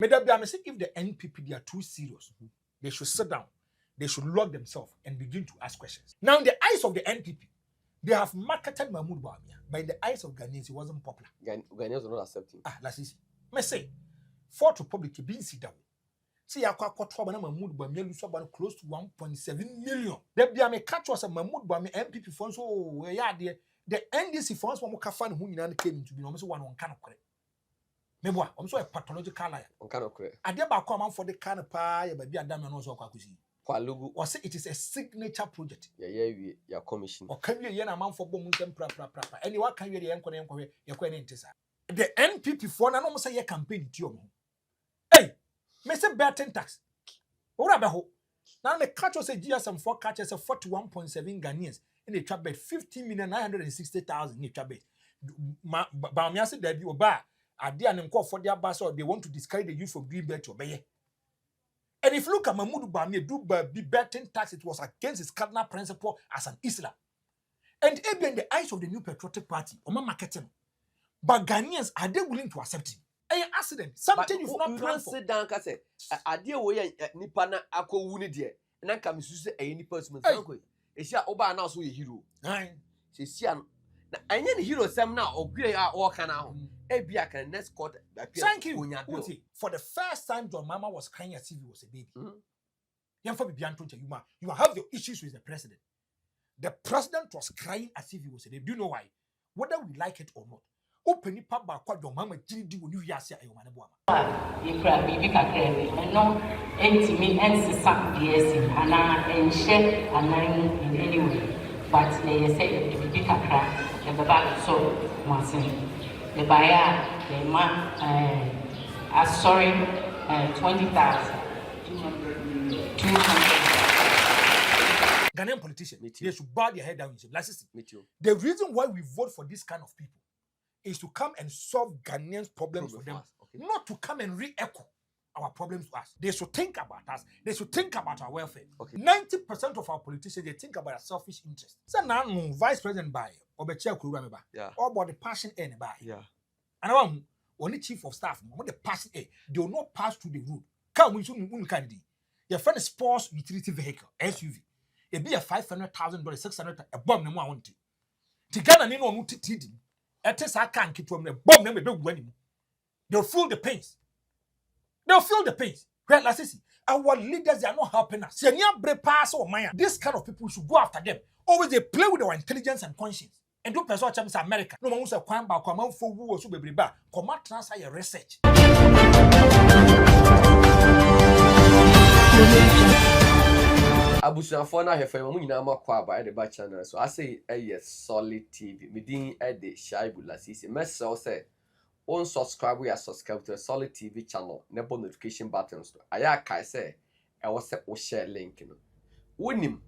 If the NPP they are too serious, they should sit down, they should lock themselves and begin to ask questions. Now, in the eyes of the NPP, they have marketed Mahmoud Bawumia, but in the eyes of Ghanaians, he wasn't popular. Ghanaians are not accepting. Let's see. Me say, Fourth Republic being sit down. See, I quite Mahmoud Bawumia lose about close to 1.7 million. There be a catch was a Mahmoud Bawumia NPP funds. Oh, yeah, the NDC funds from Mukafan who came into being almost one kind of credit. Maybe I'm so a pathological liar. On kind of credit. I dare come for the kind of pie, but be a damn and also Kwakuzi. Or say it is a signature project. Yeah, commission. Or can you yen amount for bombs and proper? Anyone can you the NPP for an almost a year campaign to you. Hey, Mr. Burton tax. What about now the catch was a GSM 4 catches of 41.7 Ghanaians in a trap bed, 15,960,000 in a trap bed. Bawumia said that you bar. Are they an encore for their bus or they want to discourage the use of green bed to obey? And if you look at Mahmoud Bawumia do be betting tax, it was against his cardinal principle as an Islam. And even in the eyes of the New Patriotic Party, Oma marketing. But Ghanaians, are they willing to accept him? I ask them, something you've not planned for. Sit down, Kase. Idea way Nipana Ako Wunidia, and I come to say any person. It's your Oba now, so a hero. She's young. I need hero some now, or grey or canal. Ebia can next quarter. Thank you. For the first time, John Mama was crying as if he was a baby. You have your issues with the president. The president was crying as if he was a baby. Do you know why? Whether we like it or not. Open it up by what your mama didn't do when you hear say you man boy. You cry baby kakere and no me and some years and share and in any way. But they say baby kakra the back so masin. The buyer, the man, sorry, 20,000. 200. Ghanaian politicians, they should bow their head down. The reason why we vote for this kind of people is to come and solve Ghanaians' problems for them, not to come and re-echo our problems to us. They should think about us. They should think about our welfare. 90% of our politicians, they think about a selfish interest. So now, Vice President by Obecha Kurame ba, or about the passion any by. And I want the chief of staff, what the passion they will not pass through the road. Come we soon candy. Your friend sports utility vehicle SUV. It be a $500,000, $600,000 a bomb no want to. Tigana ni no mutiti. Etesa can keep from the bomb never do winning. They'll feel the pains. They'll feel the pains. Well, let's see. Our leaders are not helping us. This kind of people should go after them. Always they play with our intelligence and conscience. And do person chams America. No one wants a crime by command for who was be ba. Come out transfer your research. Abusuafo na hefe mu nyina makwa ba de ba channel so I say solid TV medin de Shaibu Lasisi mesel say on subscribe we are subscribe to the Solid TV channel nebo notification buttons to aya kai say e was say o share link no wonim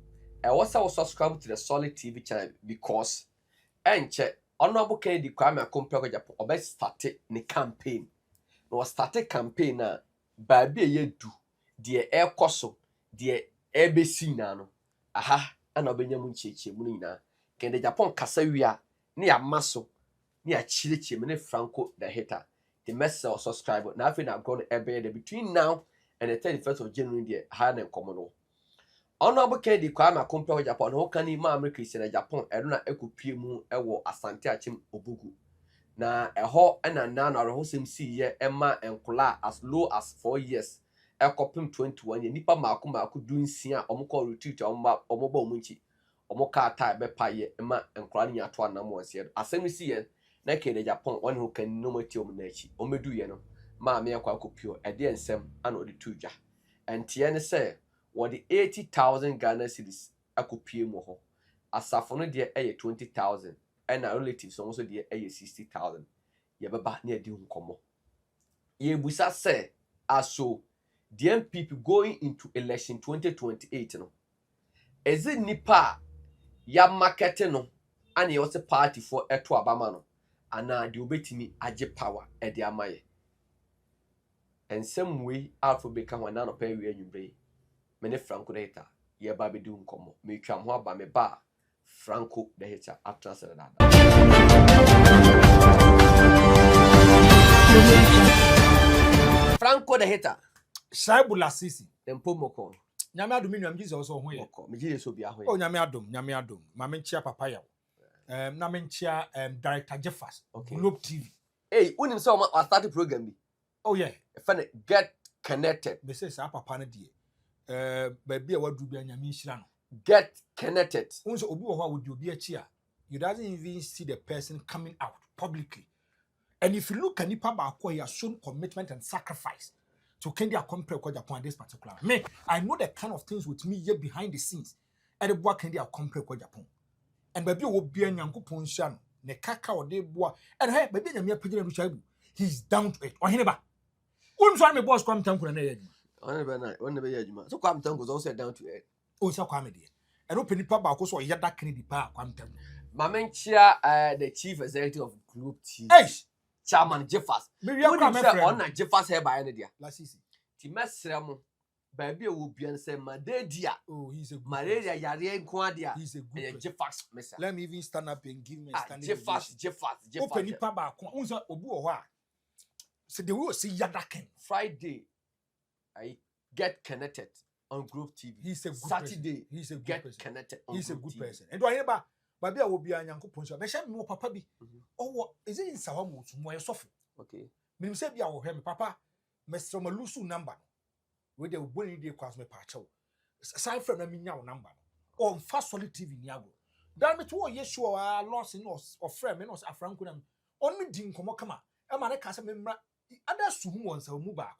e was say subscribe to the Solid TV channel because enche honorable Kennedy Kwame Akompio Japan obe start ni campaign no start campaign na ba bi yedu de e koso de ebesi na no aha ana obenya mu ncheche mu nyina Kennedy Japan kasa wia ne ya maso ni achireche me ne Franko the hater the message subscribe na afi na go ebe between now and the 31st of January there ha na nkomo no honorable Kennedy Kwame Akompio Japan ho kan ma America ise na Japan ero na ekopie mu ewo Asante Achim Obugu na eho na na ho sem si ye ema enkola as low as 4 years ekopim 21 ye nipa maako dunsia omko retreat omba omunchi omoka ata be paye ema enkola nya to anam wanse asem si ye na Kennedy Japan one who can no mati omunachi omedu ye no ma me akwa kopio ede ensem ana odi tuja entie ne say what the 80,000 Ghana cedis akopie mu ho asafo no de 20,000 and our relatives also de 60,000 ye beba na edi nkomo ye busa say aso the NPP going into election 2028 no is it nipa ya market no and you also party for eto abama no ana de obetimi age power e de amaye and some way alphabet kan wana no pay we anwumbe me ne Franko the hater ye ba be du nkomo me twam ho aba me ba Franko the hater after said that Franko the hater. Shaibu Lasisi. Tempo moko. Nyame adom nnuam Jesus ho ye. Moko. Me Jesus obi aho ye. Oh nyame adom. Ma menchia papa ya. Na menchia director Jeffers. Okay. Globe TV. Hey, unim say o start the program bi. Oh yeah. If get connected. Me say sa papa na die. Baby a wadu bi nyame nhira no. Get connected. Unso obi wo ho a wodi obi achi a. You doesn't even see the person coming out publicly. And if you look at Nipa Bako, he has shown commitment and sacrifice to Kenya compare Japan this particular. Me, I know the kind of things with me here behind the scenes. And the boy Kenya compare Japan. And baby will be a Yanko Ponshan, ne kaka or de bois, and hey, baby, the mere president, he's down to it. Or Hineba. Wouldn't try me boss come temple and Only so come was also down to it. Oh, so comedy. And open Nipa Bako, so Yada Kennedy Park, come temple. Mamenchia, the chief executive of Group T. Hey! Chairman Jeffers. Maybe I'm on Jeffers here by any dia. Lasisi. Timesremo. Baby will be and say Madedia. Oh, he's a good Malaria Yari Quadia. He's a good Jeffers, Messa. Let me even stand up and give me a standing Jeffers. Open Nipa Bako. Unza Obu wa. So they will see Yadaken. Friday, I get connected on Group TV. He's a good Saturday, person. He's a good get person. connected on He's a Group good TV. person. And do I hear Baby, I will be a young couple. But shame me, Papa be. Oh, is it in Sawamu? More soft. Okay. Me say be our him, Papa. Mr. Malusu number. Where they will bring the class me pacho. Aside from me now number. On Fast Solid TV Niago. Damn it, what yes, you are lost in us or friend, and us a Franko. Only Dean Komokama. A man, I can't remember. Others to whom wants a move back.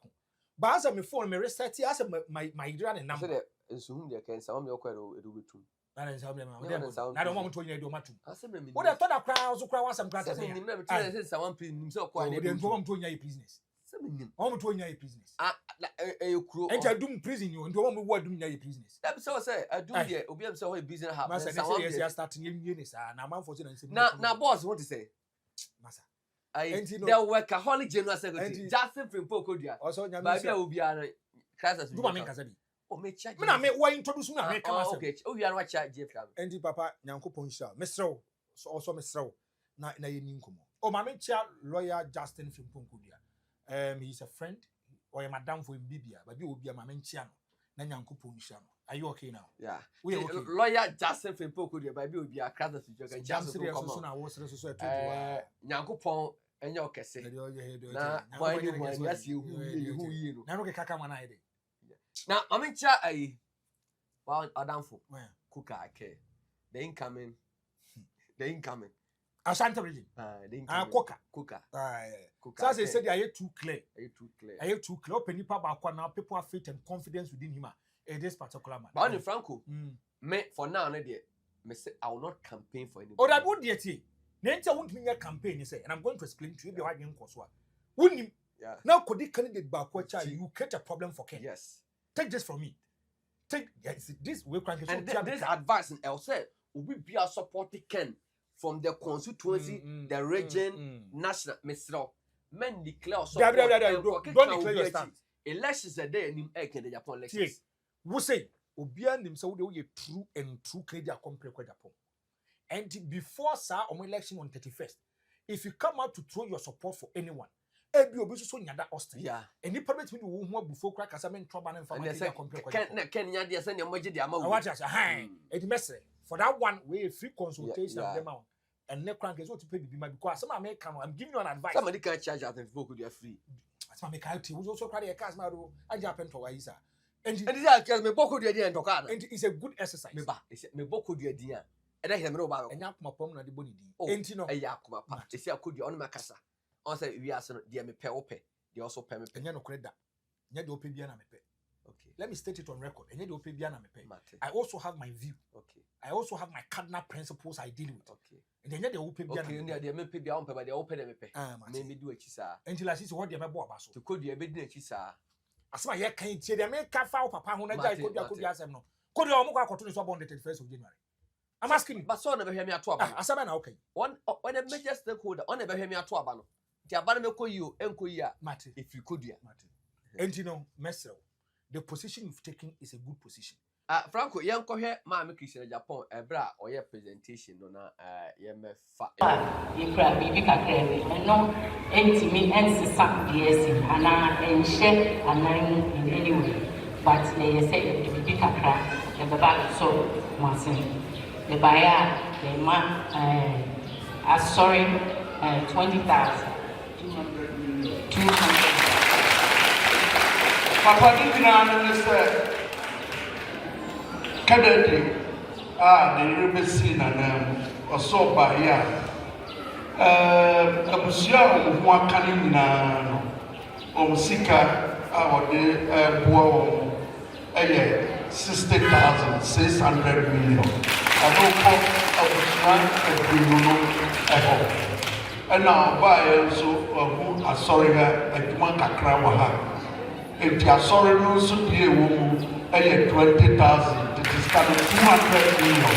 But as I me phone, me reset, I said my grand number. Soon they can sound your quite do it too. That is how I don't want to do my two. What I I thought I crowds crowd some gratis. someone please himself Oh, they don't want to your business. I want to your business. And I do prison you and don't want me what doing your business. That's so say I do the Obi himself business happen. Master, starting in units and I'm on for Now boss what to say? Master. There workaholic general secretary Justin Franko dia. Also, Baby Obi ana crisis. do my Kasabi. Oh, me check. Me na me why introduce me na me come as. Okay. Oh, you are watch Jeff. Endi papa Nyankopon sha. Mesrew. So also mesrew. Na ye ni nkomo. Oh, my chia lawyer Justin Franko dia. He's a friend or a madam for Bibia, but you will be a mamenchiano. Na Nyankopon sha. Are you okay now? Yeah. We okay. Lawyer Justin Franko dia, baby will be a crisis. Justin so na was so to Nyankopon enye okese. Na why you yes you who na no ke kaka mana ide. Now, I'm in chat. Wow, Adamfo. Cooker, okay. The incoming. Ashanti region. Cooker. So as I said, I too clear. I have too clear. Open Nipa Bako now. People have faith and confidence within him. In this particular man. But only Franko. Me for now, me say I will not campaign for anybody. Oh, that would be it. Nature won't mean your campaign. You say, and I'm going to explain to you why you didn't wouldn't you? Yeah. Now, could the candidate Bako you create a problem for Ken? Yes. Take this from me. Take this way. And this advice and I'll say we be a supporting Ken from the constituency, the region, national. Mr. Men declare support. Don't declare your stand. Elections a day in the Japan elections. We say Obian himself the true Canadian compare Japan. And before sir on election on 31st, if you come out to throw your support for anyone. Ebi obi so nyada Austin. Yeah. Any problem me wo hu before crack as men trouble and family compare. Ken nyada say nyamo gide ama. What you say? Edi message. For that one we free consultation them out. And ne crank is what to pay bibi because some American I'm giving you an advice. Somebody can charge at Facebook they are free. That's my make we also cry a cars now and happen to why sir. And this are me boku de dia ntoka na. And it's a good exercise. Me boku de dia. E da hear me no ba. Enya akoma pom na de boni di. Enti no. E ya akoma pa. E si akodi on makasa. On say we are so dear me pay ope. They also pay me. Enya no kreda. Enya de ope bia na me pay. Okay. Let me state it on record. Enya de ope bia na me pay. I also have my view. Okay. I also have my cardinal principles I deal with. Okay. And enya de ope bia na. Okay, they me pay bia on pay but they open me pay. Me do echi sa. Until I see what they me bo abaso. To code you be di echi sa. Asema ye kan tie de me ka fa papa ho na jai kodi asem no. Kodi o mo kwa koto ni so on the 31st of January. I'm asking you. But so na be hear me ato aba. Asaba na okay. When the major stakeholder on be hear me ato aba no. Ti aba na me ko yi o enko yi a. If you could ya. And you know, Mesro, the position you've taken is a good position. Franko, yanko here, Mamma Christian Japan, Ebra, or your presentation on YMF. You cry, baby, and no intimate and some DSC, and share and in any way. But they say, baby, cry, the back so, Martin. The buyer, the man, sorry, 20,000. 200. Papa didn't say, Caddy, the river scene and so by ya. A Busia of one canning on Sika, our day, poor, 60,600 million. I don't call a Busia and now buy also who are sorry at one Kakrawaha. If you are sorry, no, so be a woman, 20,000, it is coming 200 million.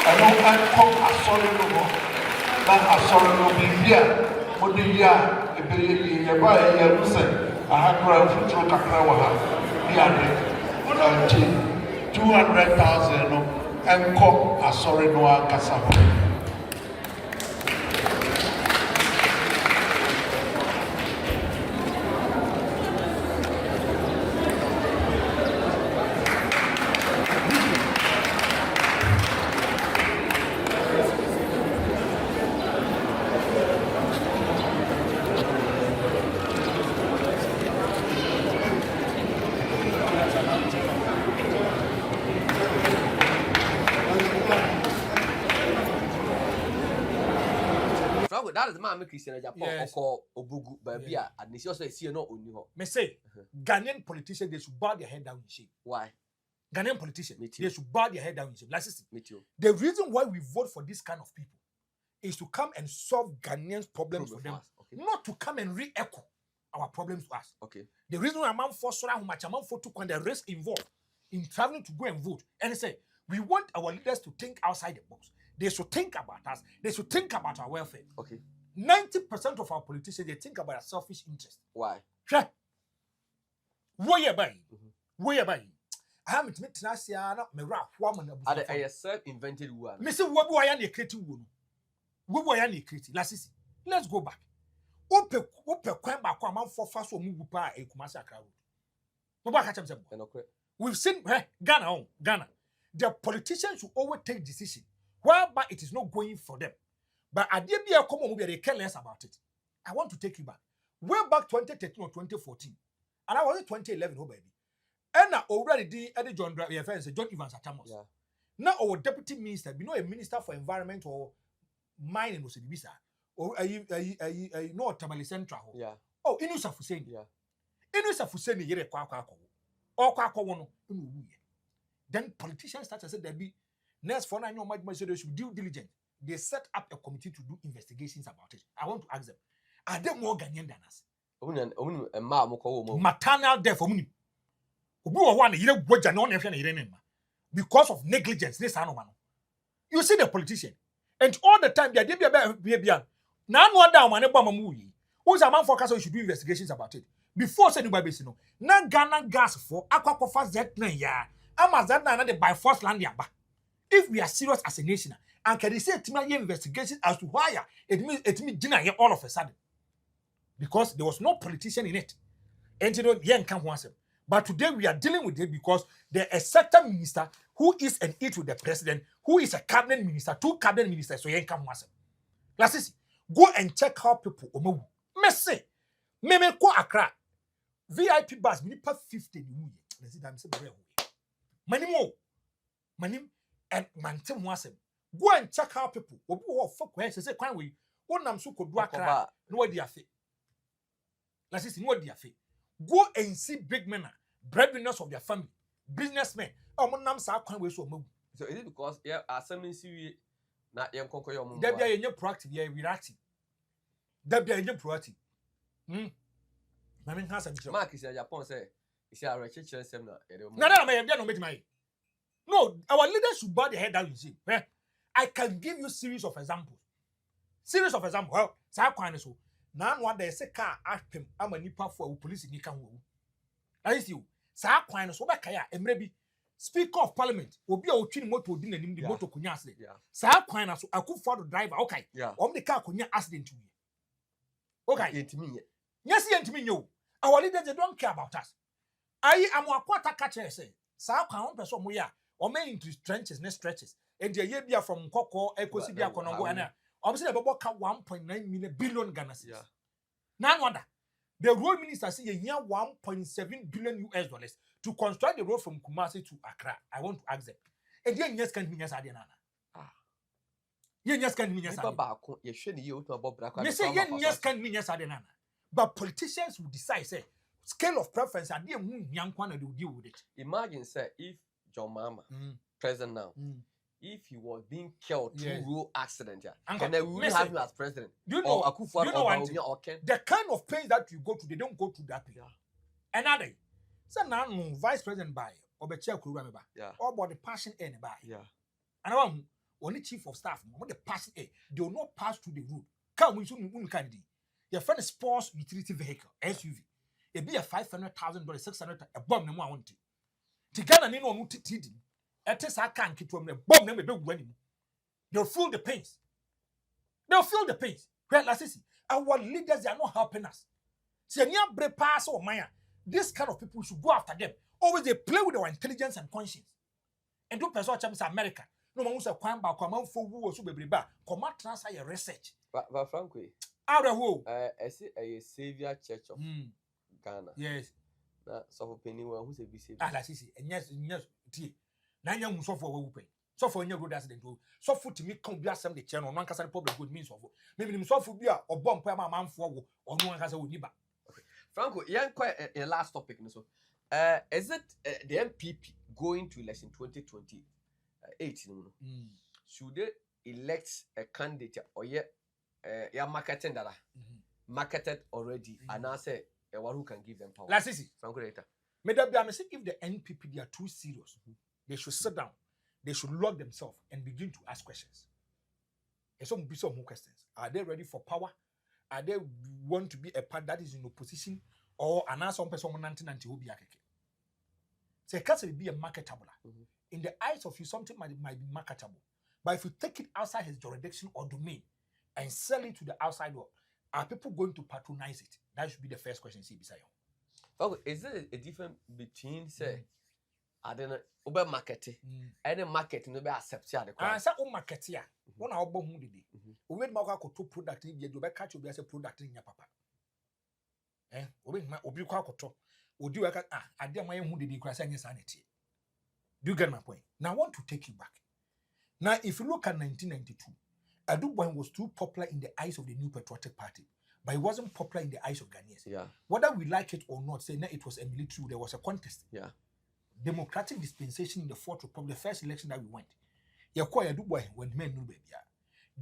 I know I come a sorry no more. That a sorry no be here. But the year, if you buy a year, I have ground for Kakrawaha. Here, 200,000 and come a sorry no Kasapa. That is my Christian Japan or Obugu, baby, and it's also a no only. Me say, Ghanaian politicians, they should bow their head down in shame. Why? Ghanaian politicians, they should bow their head down in shame. Like, the reason why we vote for this kind of people is to come and solve Ghanaians' problems for them, not to come and re-echo our problems to us. Okay. The reason why I'm for so much, I'm for to the risk involved in traveling to go and vote. And say, we want our leaders to think outside the box. They should think about us. They should think about our welfare. Okay. 90% of our politicians, they think about a selfish interest. Why? Where you buying? Where you buying? I haven't met Nasia, not Mera, woman. I self-invented one. Mr. Wabuayani creative woman. Wabuayani creative. Let's go back. Ope Kwamba Kwama for fast or move by a Kumasa crowd. We've seen Ghana. The politicians should always take decision whereby it is not going for them. But I did be a common movie, they care less about it. I want to take you back. Way back 2013 or 2014. And I was in 2011, oh baby. And now already the Eddie John John Evans Atamos. Yeah. Now our deputy minister, you know, a minister for environment or mining or Sidibisa. Or a no Tamale Central. Yeah. Oh, Inusa Fuseni. Yeah. Inusa Fuseni yere kwako. Or kwako wono. Then politicians started to say there be next for 9 months they should due diligence. They set up a committee to do investigations about it. I want to ask them, are they more Ghanaian than us? Maternal death for money. Because of negligence, this animal. You see the politician, and all the time they are now no down man movie. Who's a man for castle should do investigations about it before sending by Besino. Now Ghana gas for aqua fast Z9 ya. Amazon na by force land yaba. If we are serious as a nation, and can they say to my investigation as to why it means dinner here all of a sudden? Because there was no politician in it. And you know, can't answer. But today we are dealing with it because there is a certain minister who is an it with the president, who is a cabinet minister, 2 cabinet ministers, so can't answer. Let's go and check how people omo. Messi, me ko Accra. VIP bus, we pay 50 Money and mantem wasem. Go and check how people obi wo fuck when say kwan we wonam so kodu Accra no wadi afi. Let's no wadi afi. Go and see big men, breadwinners of their family, businessmen. Nam sa kwan we so magu. So is it because assembly see na yem konko yom? That be a proactive, reactive. That be a proactive. Mami has a Mark is Japan say is a research seminar. No, our leaders should bow their head down. You see, I can give you series of examples. Well, sa kwan so. Now one day say car aspem ama nipa for police ni kan wo. I see you. Sa kwan so be kaya emre bi Speaker of Parliament, obi a otwini moto di nanim di moto konya accident. Saa kwan na so Akufo-Addo driver, okay. The car konya accident wi. Okay. Yes, yentimi nyo. Our leaders they don't care about us. I am akwata catcher say. Saa kwan on person mo ya. O me into trenches, next stretches. And the year bia from Koko, Ekosi bia Konongo ana. Obviously about 1.9 billion Ghana cedis. None wonder. The road minister say here 1.7 billion US dollars to construct the road from Kumasi to Accra. I want to ask them. And then yes can mean yes nana. Yes can mean yes. You say yes can mean yes nana. But politicians will decide say scale of preference and they will deal with it. Imagine say if John Mama president now if he was being killed through road accident, and then we will have him as president. Do you know the kind of pain that you go to, they don't go to that pain. Another, so now vice president by or the chair could remember, or about the passion in by. And only chief of staff, what the passion they will not pass through the road. Come we soon can do. Your friend is sports utility vehicle, SUV. It be a $500,000, 600, a bomb no more want to. Together, no one to teach him. I can't keep from the bomb them winning. They'll feel the pains. They'll feel the pains. Well, our leaders they are not helping us. Say pass or Maya. This kind of people should go after them. Always they play with our intelligence and conscience. And do person champions America. No one who's a crime by command for who was be back. Command transfer your research. But Franko, out of who? I see a Savior Church of Ghana. Yes. So for anyone who's a BC. And yes. Nanya musofo we wupen so for any road accident so for to me come be asem the channel no ankasa problem good means of maybe nim so for bi a obom pa ma manfo wo ono ankasa wo niba. Okay, Franko, quite a last topic so is it the NPP going to election 2028 should they elect a candidate or marketing that marketed already and I say one who can give them power? Let's see Franko later if the NPP they are too serious, they should sit down, they should lock themselves and begin to ask questions. And some more questions. Are they ready for power? Are they want to be a part that is in opposition or an answer on person 1990 will be a keke? So it can't be a marketable. In the eyes of you, something might be marketable. But if you take it outside his jurisdiction or domain and sell it to the outside world, are people going to patronize it? That should be the first question. See beside you. Okay, is there a difference between say I don't know over marketing any market no be accept ya the say o market ya won na obo hu dede o we ma kwa to product bi do be catch obi as product nya papa obi kwa akoto odi we ka ade ma hu dede kura say nya sa na tie. Do you get my point? Now I want to take you back. Now if you look at 1992, Adubwan was too popular in the eyes of the New Patriotic Party, but it wasn't popular in the eyes of Ghanaians. Whether we like it or not, say no, it was a military, there was a contest. Democratic dispensation in the Fourth Republic, the first election that we went. When men knew baby.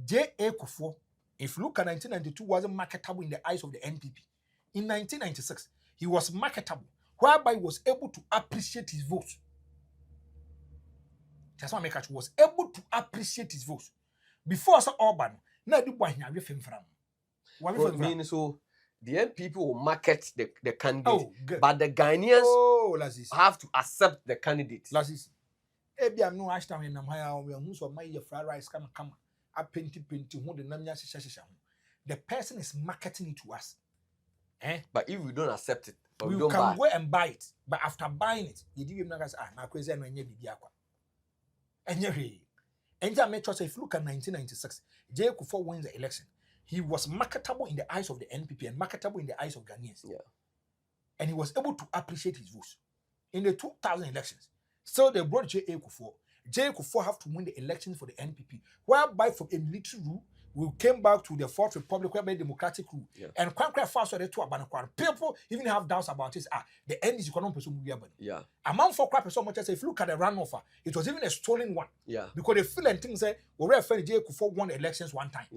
J.A. Kufuor, if you look at 1992, wasn't marketable in the eyes of the NPP. In 1996, he was marketable, whereby he was able to appreciate his votes. That's why Mekachi was able to appreciate his votes. Before Sir Urban, now do boy here with him from. So the NPP will market the candidate, but the Ghanaians have to accept the candidate. Ebi am no hashtag in Namaya, we are who my fried rice come. I painty who the Namia Shisha. The person is marketing it to us. But if we don't accept it, we don't can buy. Go and buy it. But after buying it, you do not say, now crazy and when you be aqua. And I make sure if you look at 1996, J. Kufuor wins the election. He was marketable in the eyes of the NPP and marketable in the eyes of Ghanaians. And he was able to appreciate his votes. In the 2000 elections, so they brought J. Kufuor. J. Kufuor have to win the elections for the NPP, whereby from a military rule, we came back to the Fourth Republic, whereby democratic rule. And quite fast so they two Abanakwan. People even have doubts about this. The end is economic person will be amount for crap so much as if you look at the runoff, it was even a stolen one. Because they feel and things say we refer J. Kufuor won elections one time.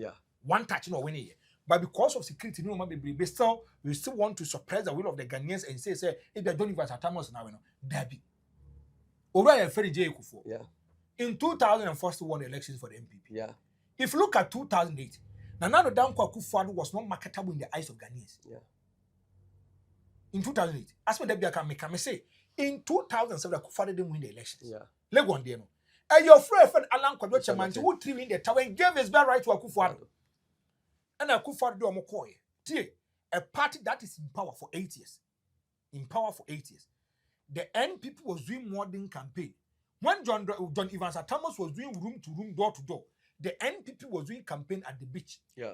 One touch, winning. But because of security, we still want to suppress the will of the Ghanaians and say if they don't give us a time now, Debbie. Over J. Kufuor. In 2004, still won elections for the NPP. If you look at 2008, Nana Dankwa Akufo-Addo was not marketable in the eyes of Ghanaians. in 2008. As for that, I can say in 2007, Akufo didn't win the elections. Yeah. Legon Deno. And your friend Alan Kwadwo Chaman who threw in the tower and gave his right to Akufo. And Akufo do Omokoye. A party that is in power for 8 years. In power for 8 years. The NPP was doing more than campaign. When John Evans Thomas was doing room to room, door to door, the NPP was doing campaign at the beach. Yeah.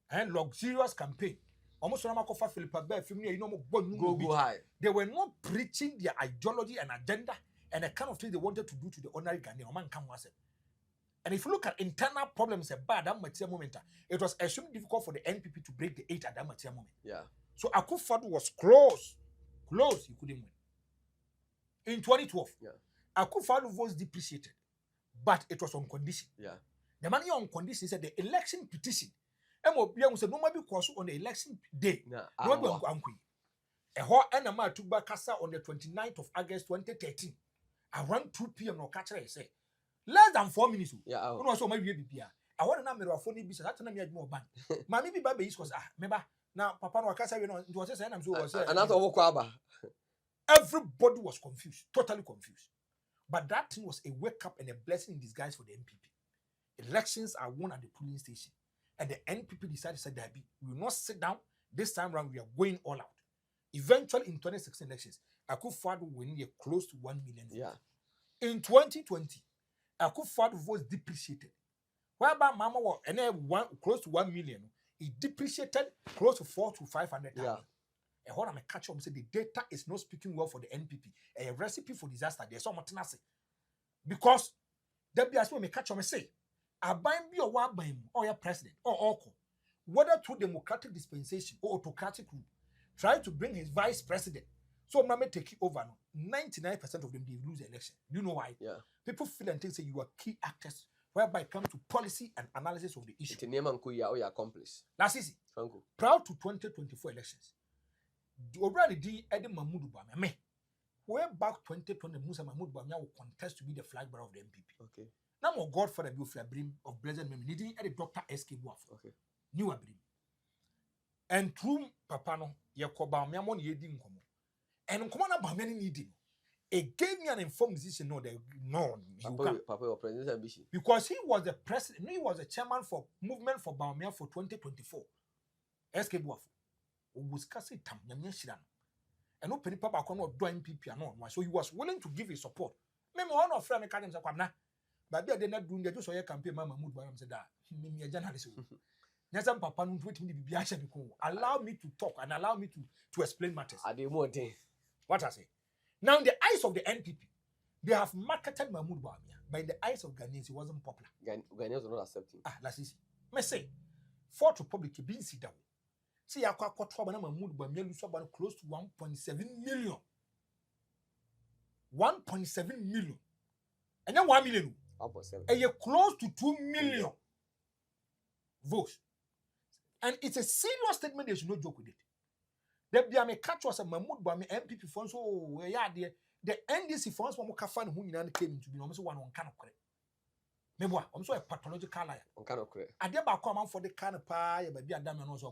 And luxurious campaign. Almost Philippa Bear, go high. They were not preaching their ideology and agenda and the kind of thing they wanted to do to the ordinary Ghanaian. And if you look at internal problems about that material moment, it was extremely difficult for the NPP to break the 8 at that material moment. Yeah. So Akufo was close, he couldn't win. In 2012, Akufo was depreciated, but it was on condition. Yeah. The money on condition said the election petition. MOBM said no because on the election day. No be ankwi. Eho enama took back Kasa on the 29th of August 2013. Around 2 p.m. no catch say less than 4 minutes. Yeah. No so my bibia. I want na me phone business that na me admo ban. Mami bi ba be is cause meba na papa no Kasa we no it was say am so was say. And that's all kwaba. Everybody was confused, totally confused. But that thing was a wake up and a blessing in disguise for the NPP. Elections are won at the polling station. And the NPP decided to say that we will not sit down. This time around, we are going all out. Eventually, in 2016 elections, Akufo winning close to 1 million votes. Yeah. In 2020, Akufo was depreciated. Whereby Mama was close to 1 million, he depreciated close to 400 to 500,000. Yeah. And what I'm a catch up say the data is not speaking well for the NPP. A recipe for disaster. There's so much nasty. Because there be as well me catch up say. Abain be or wabaim or your president or Oko, whether through democratic dispensation or autocratic rule, try to bring his vice president. So Mama take it over. 99% of them they lose the election. Do you know why? Yeah. People feel and think say you are key actors whereby it comes to policy and analysis of the issue. It's a name and your accomplice. That's easy. Franko. Proud to 2024 elections. Already the Eddie Mahmoud Bawumia. Way back 2020, Musa Mahmoud Bawumia will contest to be the flag bearer of the NPP. Okay. Now more Godfather be brim of blessed memory. Needing a Dr. S.K. Buaf. Okay. New abrim. And through Papano, Yakoba Miamon Yedin Komo. And Komana Bamani needing. It gave me an informed decision. No, Papa, your president ambition. Because he was the president, he was the chairman for movement for Bawumia for 2024. S.K. Buaf. Was Cassie Tam Yamishiran. And open Papa Kono do NPP and on. So he was willing to give his support. Maybe one of friend Academy Sakwamna. But they are not doing the just so campaign. Mama Mahmoud Bawumia said that me a journalist. Nyasam Papa no wait me be action because allow me to talk and allow me to explain matters. What I say. Now in the eyes of the NPP, they have marketed Mahmoud Bawumia, but in the eyes of Ghanaians, he wasn't popular. Ghanaians were not accepting. That's easy. Me say, Fourth Republic being sit down. See, I quite Mahmoud Bawumia lose about close to 1.7 million. 1.7 million. And then 1 million. 1.7. And you're close to 2 million votes. And it's a serious statement. They should not joke with it. There be a catch was a Mahmoud Bawumia MPP funds. Oh, yeah, the NDC funds from Mukafan who came into being almost one kind of correct. Maybe I'm so a pathological liar. On kind of correct. I dare come out for the kind of pie, but be a damn no so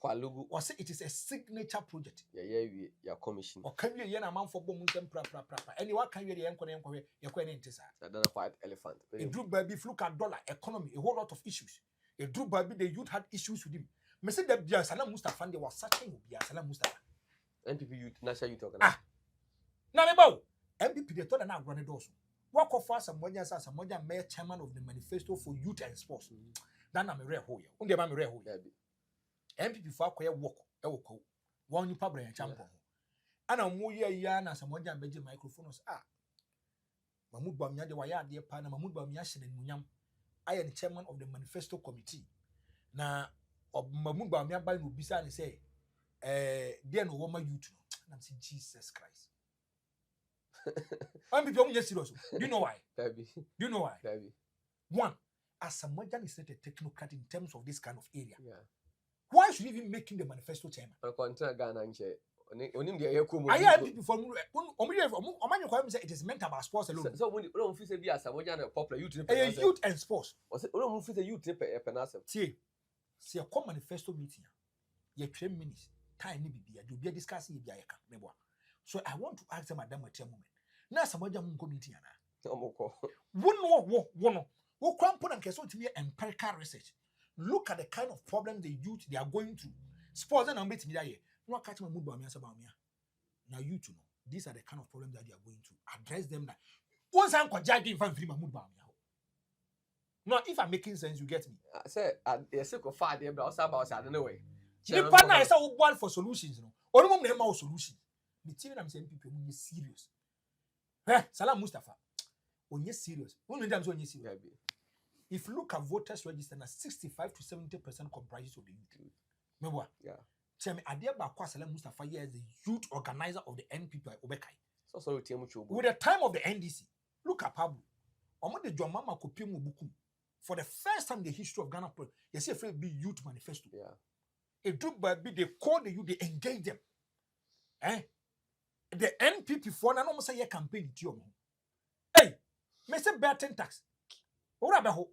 Kwalugu. Or say it is a signature project. Yeah, commission. Or can you a man for bombs and proper. Anyone can you the inquiry? You're quite interested. Another white elephant. A drew baby look at dollar, economy, a whole lot of issues. A drew baby, the youth had issues with him. Me say that Biasala Mustafa they were searching with Biasala Mustafa. NPP youth, national youth organization. Now me bow. MPP they thought na run it also. Work of us some mayor chairman of the manifesto for youth and sports. That na me rare ho ya. Unde ma me rare ho ya. MPP for akoye work e wo ko. One you public and champion. Ana mo ya na some beje microphones Mahmoud Bawumia de waya de pa na Mahmoud Bawumia hye nemunyam. I am the chairman of the manifesto committee. Na Mahmoud Bawumia ba no bisa ne say there no woman youth no. I'm saying Jesus Christ. I'm be serious. Do you know why? Do you know why? One, as someone is not a technocrat in terms of this kind of area. Yeah. Why should you even make him the manifesto chairman? I hear people from it is meant about sports alone. So when you feel be as a popular youth and sports. Youth See a common manifesto meeting. You 3 minutes. time ni bibia do be discuss bibia yeka mebo. So I want to ask them madam at a moment. Na samoja mu community ana. Omoko. Wo crampo na keso to be empirical research. Look at the kind of problems the youth they are going through. Sports and ambit me there. No catch my mood Bawumia Bawumia. Now you to know these are the kind of problems that they are going through. Address them now. Once I'm judging from free Mahmoud Bawumia. No, if I'm making sense, you get me. I say, yes, go far there, but also about I don't know way. The partner is a one for solutions, you know. Or no more solution. The team I'm saying people when you serious. Salam Mustafa. When you serious. When you serious. If you look at voters registered, 65 to 70% comprises of the youth. Remember? Yeah. Tell me, Adia Bakwa Salam Mustafa here is the youth organizer of the NPP Obekai. So with the time of the NDC, look at Pablo. Omode Jomama Kopiemu Bukum. For the first time in the history of Ghana, you see a big youth manifesto. Yeah. A group by they call the youth, they engage them. The NPP for an almost a year campaign to you. Hey, Mr. Burton tax. What about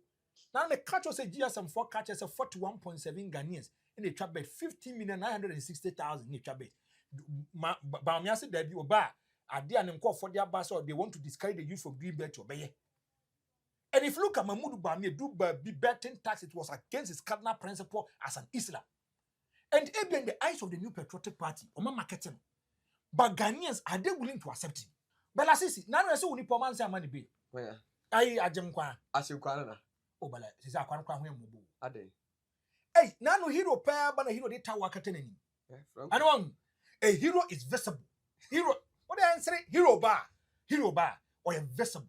now the catch was a GSM 4 catches of 41.7 Ghanaians in the trap bed 15,960,000 in the trap bed. Bawumia said that you buy a dear and for their bus or they want to discourage the youth from green bed to obey. And if you look at Mahmoud Bawumia do be betting tax, it was against his cardinal principle as an Islam. And even in the eyes of the new patriotic party, Oma marketing. But Ghanaians are they willing to accept him? But as now I say we need man say money be. Where? Aye, Ajemkwa. Asikwana. Oh, but since I can't come here, Ade. Hey, now no hero pair, but a hero they tower catering. I know a hero is visible. Hero, what I say? Hero bar, or invisible.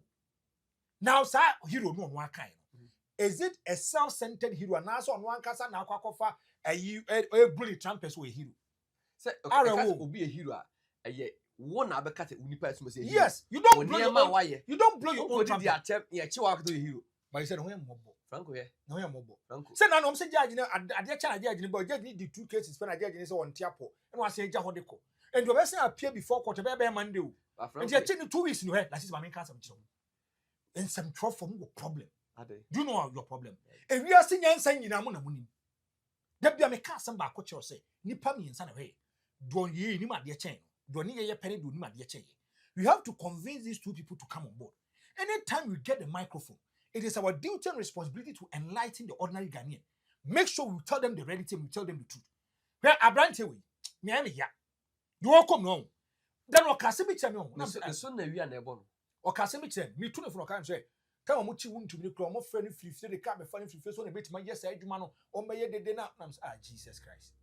Now, sir, hero no one kind. Is it a self-centered hero? And also on one casa now, Kwakofa, a bully trumpets were a hero. Say, okay, will be a hero. One other cat unipa to say yes, you don't blow your own wire. You don't blow your own trumpet. The attempt, yeah, Chihuahua to hero. But he said, no, mobile. Franko, yeah. No, mobile. Franko. Say, no, I'm saying, judge, I did judge, but judge need the 2 cases when I judge is on Tiapo. And I say, Jahodeko. And the best appear before quarter by Monday. And you're taking 2 weeks in your head. That's my main cancer. And some trouble from your problem. Do you know your problem? If we are seeing and saying, you know, money. There be a cast back what you say. Nipa me in son of hey. Don't ye ni my dear chain. Don't ye penny do my dear chain. We have to convince these 2 people to come on board. Anytime we get the microphone, it is our duty and responsibility to enlighten the ordinary Ghanaian. Make sure we tell them the reality, we tell them the truth. Where Abrante me am ya. You all come no. Then what can me tell me? The son we are never. Or can me tune from can say. Tell me you want to be more friendly free, the car be funny free face on a bit my yes, I do man or may the dinner. Jesus Christ.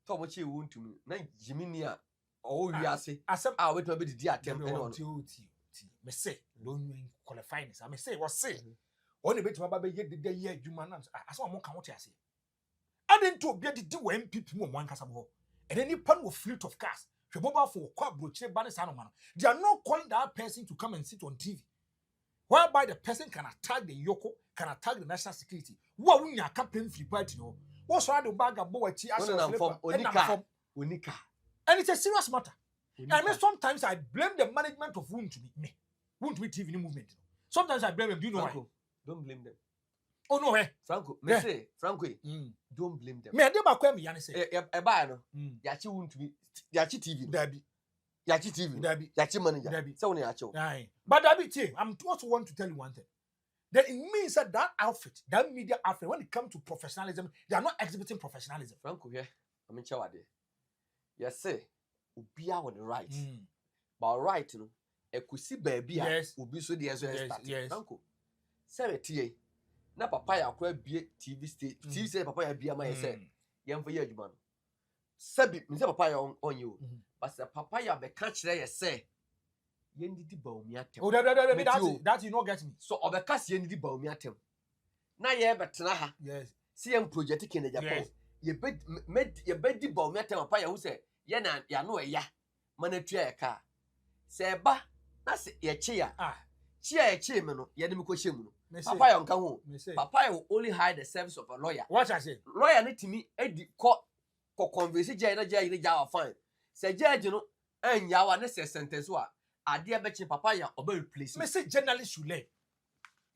Tell what you want to me. Now Jiminia. Oh, we are say, I said, I wait a bit. Dear, tell me on me say, don't qualify this. I may say, what say? Only bit my baby yet the day year, you man. I saw more count. I say, I didn't to get the NPP one casamo. And any pan with fleet of cars. The mobile for quad brochure banners. They are not calling that person to come and sit on TV. Whereby the person can attack the Yoko, can attack the national security. What we are campaign free party, no? What's right the bag of boy? Unika. And it's a serious matter. I mean, sometimes I blame the management of Wound to me. Wound to be TV movement. Sometimes I blame them. Do you know Franko, why? Don't blame them. Oh no, Franko, me say, Franko, don't blame them. Me ade ba kwa me yan say. E ba no. Yachi Wound to be Yachi TV. Dabi. Yachi TV. Dabi. Yachi manager. Dabi. So when Yachi. Aye. But Dabi, I'm also want to tell you one thing. That it means that outfit, that media outfit, when it comes to professionalism, they are not exhibiting professionalism. Franko, yeah. I'm in Chawade. Yes, say. Ubia on the right. But right, you know, a kusi baby, yes, will be so the as yes, Franko. Say it, na papaya could be TV state. TV say papaya be a man, say, young for you, man. Sabi, Mr. Papaya on you, but the papaya be catch there, say, Yendi Bawumia. Oh, that you not get me. So, of a cast Yendi Bawumia. Now, yeah, but Tanaha, yes, CM project in the Japan. You bet made your beddy Bawumia papaya who say, Yana, ya no, ya, manatria car. Say, bah, that's your chair. Chia chairman, Yanimico Shimu. Papaya on come home. Papaya will only hide the service of a lawyer. What I say? Lawyer need to me, Eddie court for conversation, Jay, Jawa fine. Say, Judge, you know, and Yawa necessary sentence. What? I dear bet you papaya or very place. Message journalist you lay.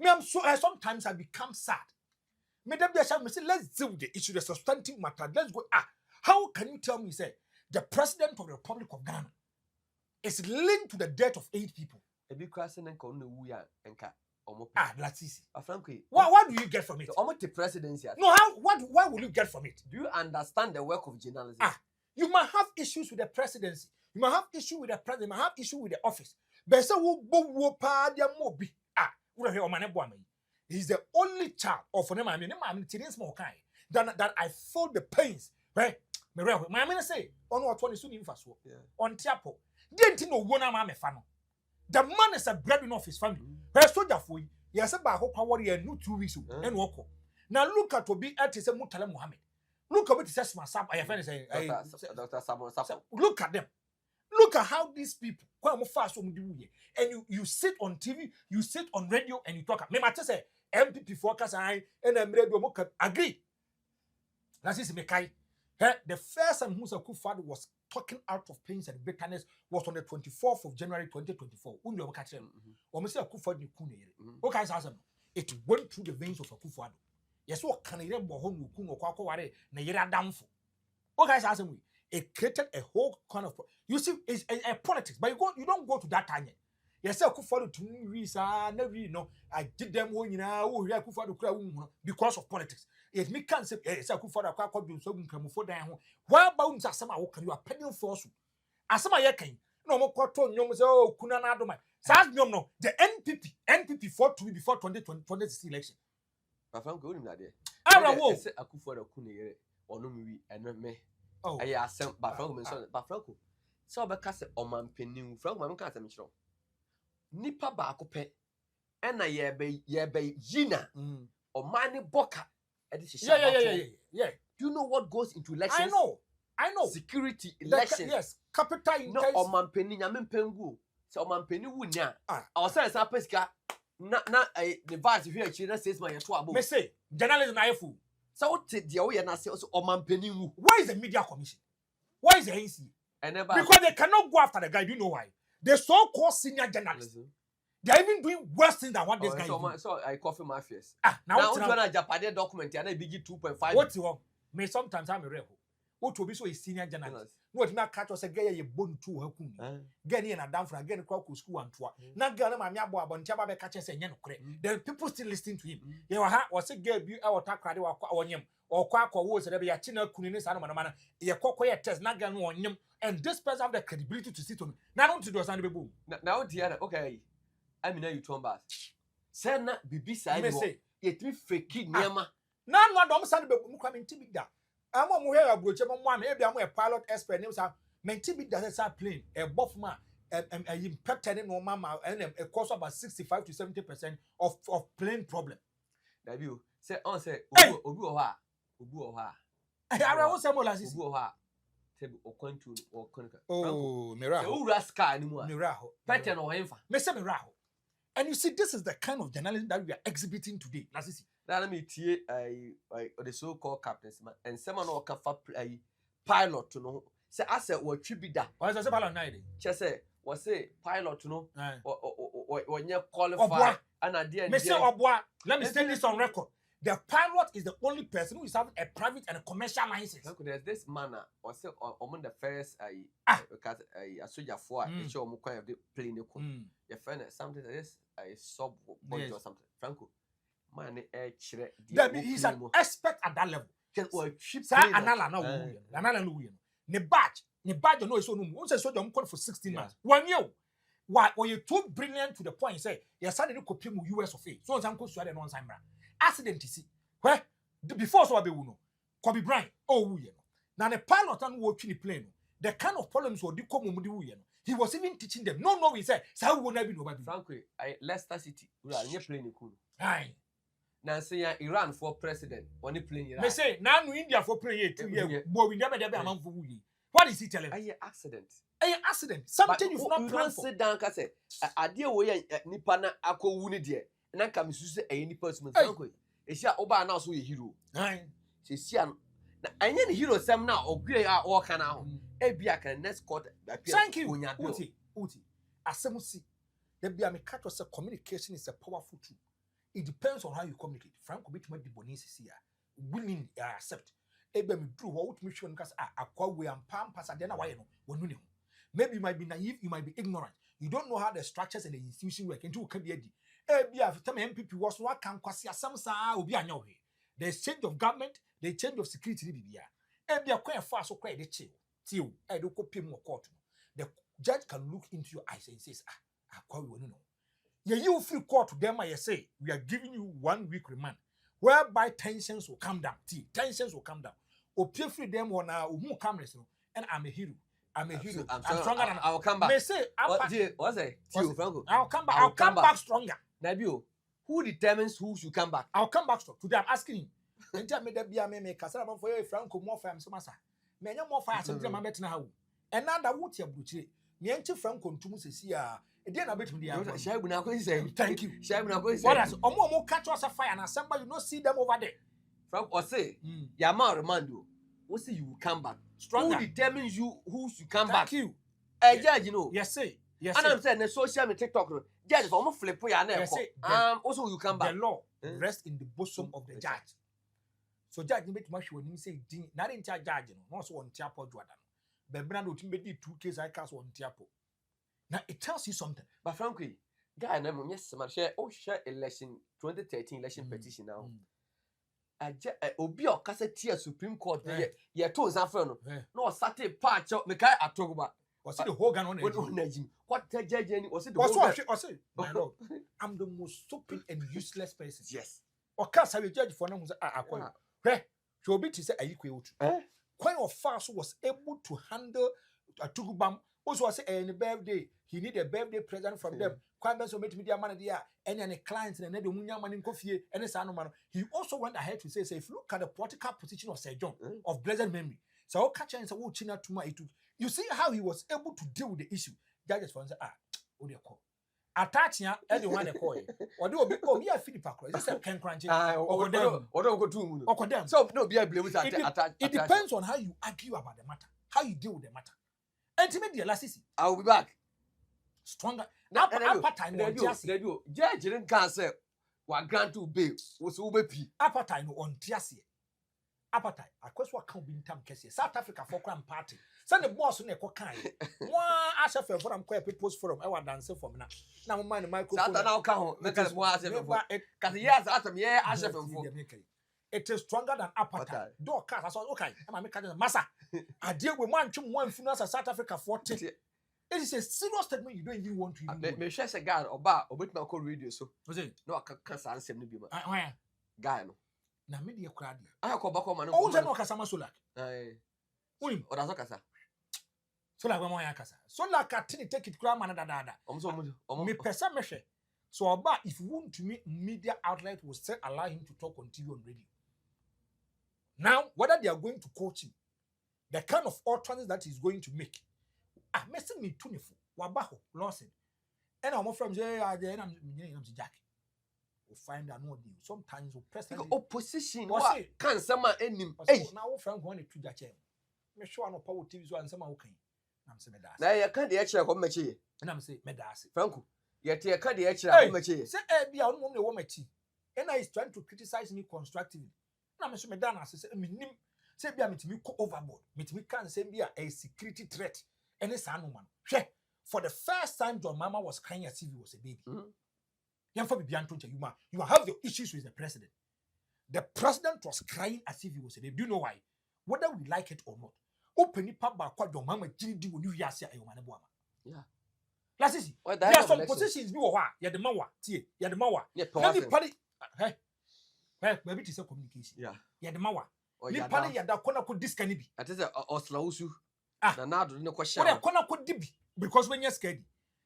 Me, I'm so sometimes I become sad. Me, let's deal with the issue, the substantive matter. Let's go. How can you tell me, say, the president of the Republic of Ghana is linked to the death of 8 people. That's easy. What do you get from it? The presidency. No, what will you get from it? Do you understand the work of journalism? You might have issues with the presidency. You might have issue with the president. You might have issue with the office. But he's the only child of an that I felt the pains. Right? My man say, on what one is soon on Tiapo. Didn't know one man fano. The man is a breadwinner of his family. But soldier for you, yes, about hope warrior new 2 weeks and walk. Now look at to be at his Mutala Muhammad. Look at what it says, my son. I find saying, look at them. Look at how these people and you sit on TV, you sit on radio, and you talk. Me matter say NPP focus and radio agree. That's is Mekai. The first time Musa Akufo-Addo was talking out of pains and bitterness was on the 24th of January 2024. It went through the veins of Akufo-Addo. Yes, what can I it created a whole kind of you see it's a politics, but you don't go to that time. Yes, Akufo-Addo to never I did them because of politics. It me can't say Akufo-Addo so why about you are peddling false? Asama yekan no mo kwato nyom say kuna na adoma saas nyom no the NPP fought to be before 2020 election. Franko woni na de say Akufo-Addo kuna yere ono mi enome aye asem ba Franko mention ba Franko so obeka se omanpenin Franko ma menka asem chiro nipa ba akopɛ ena yebe yina omani boka yeah. Do you know what goes into elections? I know. Security, elections. Yes, capital no omanpeni nyame pengu. So omanpeni wu nya. Our say sa pesika na the vice here chi na says my to abo. Me say journalism na yefu. So what the we na say also omanpeni wu. Why is the media commission? Why is the NC? Because they cannot go after the guy. Do you know why? The so-called senior journalists. They are even doing worse things than what this guy is doing. So I coffee mafias. Now you want a Japanese document and I big 2.5. What's wrong? Me sometimes I'm a rebel. What will be so a senior journalist? What not catch us a gay a bone to her coon. Getting in a down for again crowd school and twa. Not girl my yabo about Chaba catches and Yanokre. Then people still listening to him. Your heart was a girl be our talk on him or quack or words that be a china kunis and your cocoa test not gun on him. And this person have the credibility to sit on. Now don't do us and boom. Now, dear, okay. I mean, you told us. Send that be beside me. Yet me fake Niama. None one don't send the book coming to be that. I'm on where I broach one, maybe I'm a pilot expert names are meant to be that a plane, a buffman, and impacted no mama, and a cost about 65 to 70% of plane problem. That you say, on say, Ubuha. I was some as Ubuha. Or oh, Miraho. Raska anymore. Miraho. Pattern or infant. Mr. Miraho. And you see, this is the kind of journalism that we are exhibiting today. Let me tell the so-called captains and someone who can a pilot to know. Say, I said, what should be that? Why is a pilot night? Just say, what say, pilot to know, or when you're qualified. And I did. Mr. Obwa, let me say this on record. The pilot is the only person who is having a private and a commercial license. There's this manner, or say, on the first, because a soldier for a show more kind of the plane. Your friend, something like this, a sub point or something. Franko, man, he's an expert at that level. Ne badge, no, so no, once I saw them for 16 months. 1 year. Why, when you're too brilliant to the point, say, you're suddenly copying US of A. So I'm going to one time. Accident is where before so be uno Kobe Bryant now the pilot and watching the plane the kind of problems were he was even teaching them no he said so will never be nobody. Franko Leicester City we are near plane cool now say Iran for president on the plane they say now India for plane 2 years but we never amount for what is he telling accident something you've not planned for. Sit down say idea we nipa na akọ wu ne de na kam susu any person Franko esia oba na so ye hero esia na anya ne hero sem na ogre a o kana ho e bia kan next court appear. Thank you uti asemusi the bia me catch us communication is a powerful tool. It depends on how you communicate. Franko bit me the bonus here willing accept ebe me drew what me show because akwa we am pam pass ade na why no wonu ne ho. Maybe you might be naive, you might be ignorant. You don't know how the structures and the institution work. Into can be edi. Ebi after NPP was no kan kwase asam sa obi anya ho. The change of government, the change of security bibia. Ebi akwa fa so kwa de chill. Till e do kopie mu court. The judge can look into your eyes and says, akwa we wonu no. You free court to them, I say, we are giving you 1 week remand, whereby tensions will come down. Tensions will come down. Or pay free them on who cameras, and I'm a hero. I'm stronger than I'll come back. May say, what's it? Franko. I'll come back. I'll come back stronger. Nabio, who determines who should come back? I'll come back strong. Today I'm asking him. And tell me that be a me Casara for you, Franko, more fire, so massa. Many more fire, some of my better now. And now that would you butcher. Me and Franko to Mrs. Again, a bit with the thank you. What else? More catch us a fire and somebody you not see them over there. Frank or say, Yama Romando, what say you will come back? Stronger. Who determines you who should come back? Thank you. Judge, you know. Yes, sir. Yes, and I'm saying the social media TikTok, judge, almost flip for your also you come back. The law rests in the bosom of the judge. So, judge, you make much when you say, not in charge, no, also on Tiapo Jordan. But Brando Timbedi 2 cases I cast on Tiapo. Now it tells you something. But frankly, guy, I'm yes, man, share election 2013 election petition now. Obi or cassette Supreme Court, yeah, told Zafano. No, Saturday patch out Mekai at Togoba. Was it the whole gun on edge? What judge was it? My lord, I'm the most stupid and useless person. Yes. Or cast have a judge for no aqua. Where she'll be to say a equal. Quite of fast was able to handle a Tugubam. Also, I say any birthday, he need a birthday present from them. Quite best to meet media man there, any clients and any munya man in coffee, any son man. He also went ahead to say, if you look at the political position of Sir John of blessed memory, so I'll catch and say, oh, China to my you see how he was able to deal with the issue. Judges for answer, what do you call? Attaching anyone a coin. Or do a be a Philip Across. This is can crunch or go to so no be able with it depends on how you argue about the matter, how you deal with the matter. Ultimately, I will be back. Stronger. Upper time, Judge didn't say what grant to bail was OBP. Upper time on Tiasia. Upper time. A question what can't be in time case. South Africa for Crown Party. Send the boss on a cocaine. One Asha for them quite people's forum. I want dance for me now. Now, mind the microphone. Now, count. Because yes, after me, Asha for it is stronger than appetite. Do cast. I saw okay. I'm making a massa. I deal with one funeral South Africa 40. It is a serious statement you don't even want to. Me share a guy or bar or with my call radio. So, no, I can't answer me. Guy, no. Na media crowd. I call back on my own. No, Casama Sola. Or that's okay. Sola, Sola can't take it, grandma, and dada. Me person measure. So, about if you want to meet media outlet will still allow him to talk on TV and radio. Now, whether they are going to coach him, the kind of utterance that he's going to make. Messing me 24. Wabaho, Lawson. And I'm from there, I'm Jack. We'll find out no deal. Sometimes we'll press the opposition. What can someone end him? Now, Frank wanted to that chair. Make sure no power TV and someone okay. I'm saying that. Now, you can't the extra come match. And I'm saying, Medasi. Franco, yet you can't the extra come match. Say, be our only woman. And I is trying to criticize me constructively. And I'm saying, Medana, say, say, be a meet me overboard. Meet me can't say, be a security threat. And it's an woman. For the first time, your mama was crying as if he was a baby. You have your issues with the president. The president was crying as if he was a baby. Do you know why? Whether we like it or not. Open it up by your mama GD when you hear your man. Yeah. Let's see. There are some positions you are. You're the mawa. You're the mawa. Let me put it. Hey, maybe it is a communication. Yeah. You're the mawa. Me pali ya da kona ko discanibi. That is a Oslausu. No question. Because when you're scared.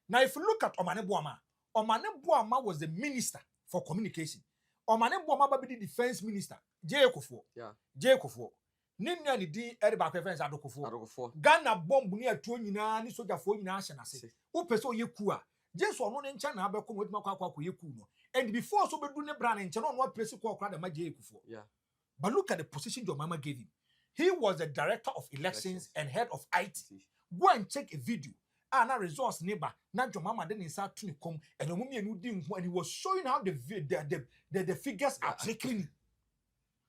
Now, if you look at Omane Buama was the minister for communication. Omane Buama be the defense minister. J. Kofo. Yeah. J. Kofo. Nina ni di Eriba defense Adokofo. Ghana bomb near 20 ni soja for in Ashanase. Upeso Yekua. Just one in China, Abakum with Makako Yekuno. And before so be doing a brand and Channel what place called J. Kofo. Yeah. But look at the position your mama gave him. He was the director of elections and head of IT. Go and check a video. Na resource neighbor. Na your mama then inside to come and he was showing how the figures are trickling.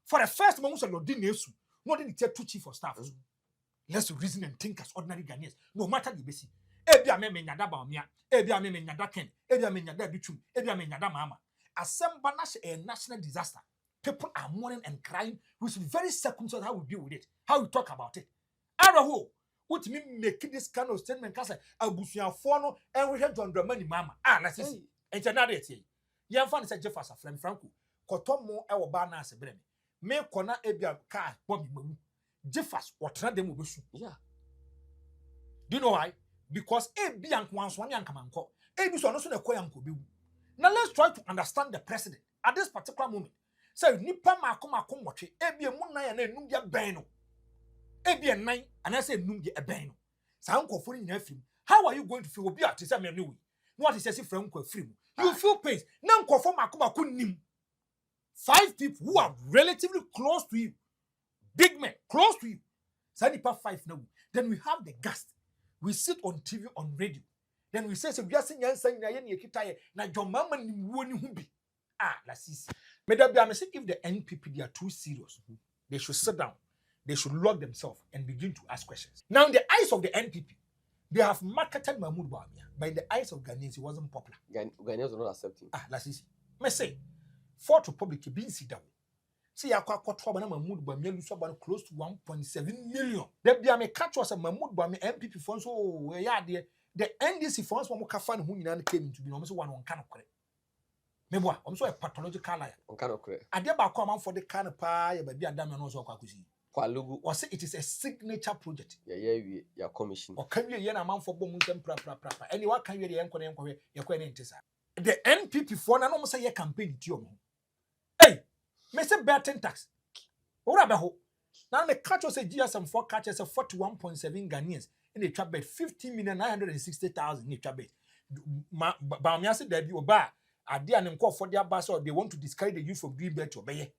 For the first moment of your dinesu, not the two chief of staff. Let's reason and think as ordinary Ghanaians, no matter the basic. Ebia me nyada Bawumia, ebia me nyada Ken, ebia me nyada Bichum, ebia me nyada Mama. Assemble a national disaster. People are mourning and crying. We should be very circumspect how we deal with it, how we talk about it. Araho, what me make this kind of statement? Because Abusia Fono and we had John Dramani Mama. Let's see. And another thing. Yan fan said Jefferson Franko. Kotomo ewo bana se breme. Me kona ebia car bomb mamu. Jeffers or them will yeah. Do you know why? Because ebia kwanswani ankamanko. Ebi so no so na koyanko bi. Now let's try to understand the president at this particular moment. Say nipa mako nwotwe ebia mu nan ya na enum dia ben no. Ebia nan and say enum dia ben no. Sa nkofo ni nyina film. How are you going to feel obi at say me no? What is say Franko afrim? You feel pain. Now nkofo mako nim. 5 people who are relatively close to you, big men close to you. Sanipa 5 now. Then we have the guest. We sit on TV, on radio. Then we say, so we are saying, na Jomama ni woni hubi. Let's see. If the NPP they are too serious, they should sit down. They should lock themselves and begin to ask questions. Now, in the eyes of the NPP, they have marketed Mahmoud Bawumia, but in the eyes of Ghanaians, he wasn't popular. Ghanaians are not accepting. Let's see. Me say. Fourth Republic being sit down. See, I quite trouble Mahmoud Bawumia lose about close to 1.7 million. There be a catch was a Mahmoud Bawumia MPP funds. Oh, where are they? The NDC funds from Mukafan who came into being almost one kind of credit. Maybe I'm so a pathological liar. On kind of credit. I did about come for the kind of pie, but be a damn and also Kwalugu. Or say it is a signature project. Yeah, commission. Or can you hear a man for bombs and proper? Anyone can you hear the NPP for an almost a campaign to you. Hey, Mr. Burton tax. What about now the catch was a GSM 4 catches of 41.7 Ghanaians in the trap bed 50,960,000 in the trap bed. Bawumia said that you are and for their bus or they want to discourage the youth of green belt to obey.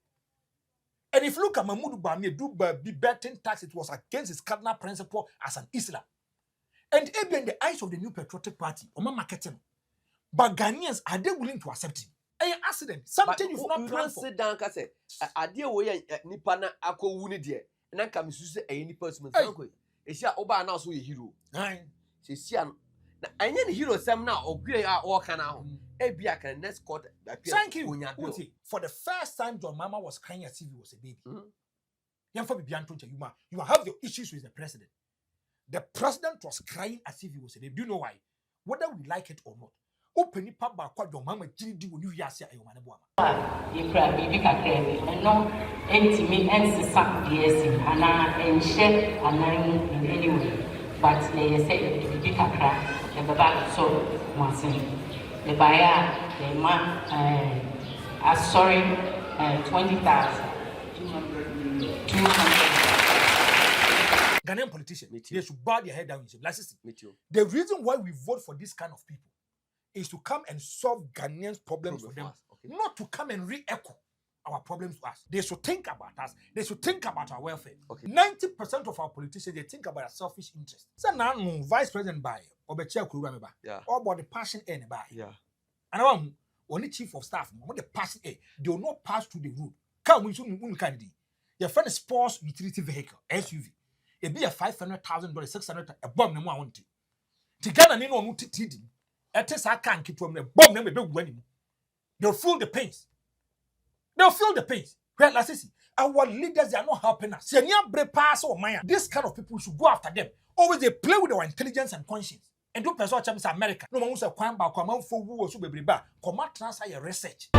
And if you look at Mahmoud Bawumia do be Burton tax, it was against his cardinal principle as an Islam. And even in the eyes of the new patriotic party, marketing. But Ghanaians, are they willing to accept him? An accident, something you've not planned for. Sit down, Kase. Idea way Nipana Ako Wunidia, and then come to say any person. It's your Oba now, so a hero. She's young. I need a hero some now, or grey are all can now. Ebia can next court. Thank you. For the first time, your mama was crying as if he was a baby. You have your issues with the president. The president was crying as if he was a baby. Do you know why? Whether we like it or not. Open it up by your mama GD when you hear a woman. You cry, baby, and no intimate and some years and share in any way. But they say the big crack, the back so once the buyer, the man, sorry, 20,000. 200. Ghanaian politicians, they should bow their head down. The reason why we vote for this kind of people is to come and solve Ghanaians' problems for them, not to come and re-echo our problems to us. They should think about us. They should think about our welfare. 90% of our politicians, they think about their selfish interest. So now, Vice President by Obecha Kurumeba, all about the passion and by. And I'm only chief of staff, what the passion they will not pass through the road. Come we soon can do. Your friend is sports utility vehicle, SUV. It be a $500,000, 600, a bomb. No more want to. Together, no one to teach him. I can't keep from the bomb. They'll feel the pains. They'll feel the pains. Well, our leaders they are not helping us. This kind of people should go after them. Always they play with our intelligence and conscience. And do person in America. No one say crime ba come out for who or so baby ba. Come out transfer your research.